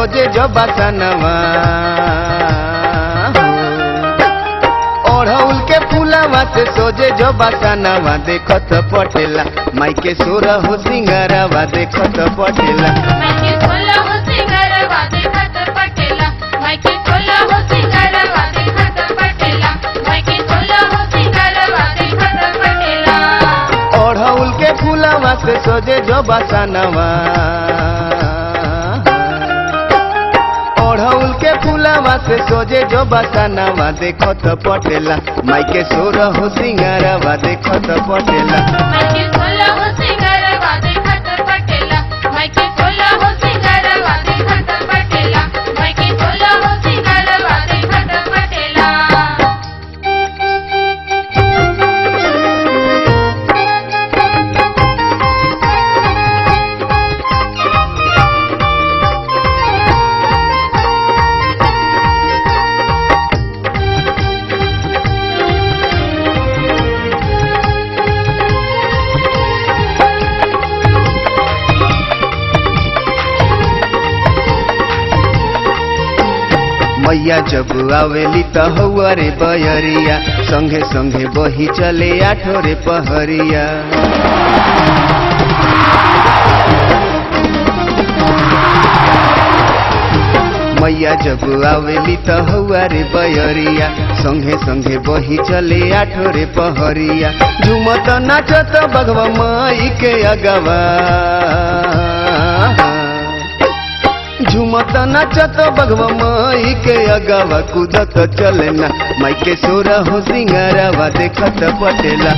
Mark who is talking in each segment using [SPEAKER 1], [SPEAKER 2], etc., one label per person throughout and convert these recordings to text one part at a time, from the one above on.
[SPEAKER 1] सोजे जो बसनवा ओढ़ौल के फूलवा से सोजे जो बसनवा देखत पटेला माई के सोर हो सिंगारवा देखत पटेला ओढ़ौल के फूलवा से सोजे जो बसनवा ओढ़ौल के फूलवा से सोजे जो बसनवा देखत पटेला माई के सोर हो सिंगारवा देखत पटेला मैया जब आवेली त हौआ रे बयरिया संगे संगे बही चले आठो रे पहरिया मैया जब आवेली त हौआ रे बयरिया संगे संगे बही चले आठो रे पहरिया झूमत नाचत बगवा माई के अगवा झूमत नाचत बगवा माई के अगवा कूदत चलेना माई के सोर हो सिंगारवा देखत पटेला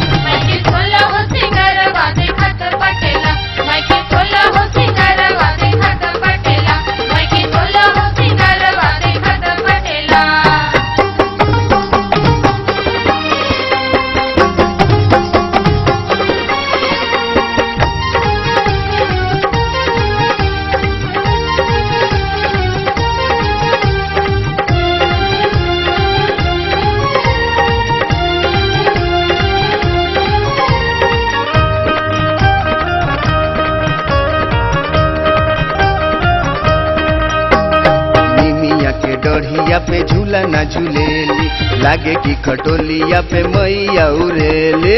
[SPEAKER 1] डढ़िया पे झूला ना झूलेली लागे कि खटोलिया पे मैया उड़ेले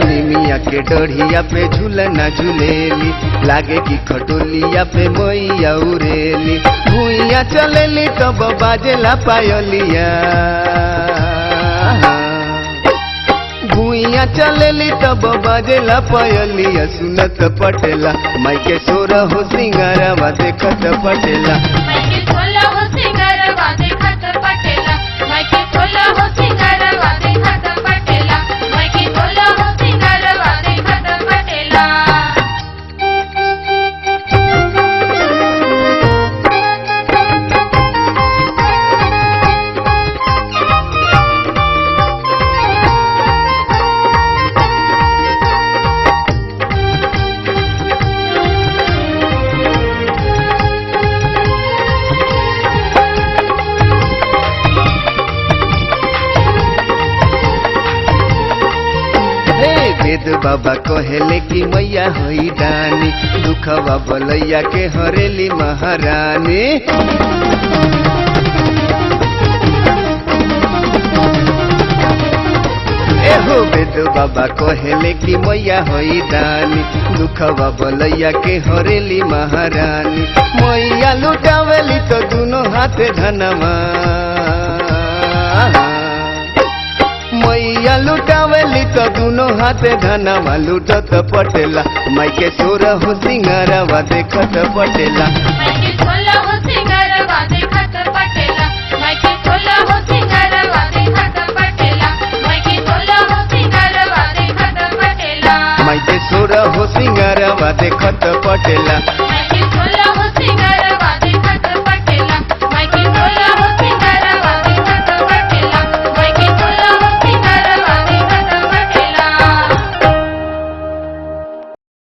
[SPEAKER 1] निमिया के डढ़िया पे झूला ना झूलेली लागे कि खटोलिया पे मैया उड़ेली भूइया चलेली तब बाजेला पायलिया भूइया चलेली तब बाजेला पायलिया सुनत पटेला माई के सोर हो सिंगारवा देखत पटेला वेद बाबा कहेले कि मैया होई दानी दुखवा बलैया के हरेली महारानी एहो वेद बाबा कहेले कि मैया होई दानी दुखवा बलैया के हरेली महारानी मैया लुटावेली तो दोनों हाथे धनवा मैया लुटावेली तो दोनों हाथे धनवा लुटत पटेला माई के सोर हो सिंगारवा देखत पटेला माई के सोर हो सिंगारवा देखत पटेला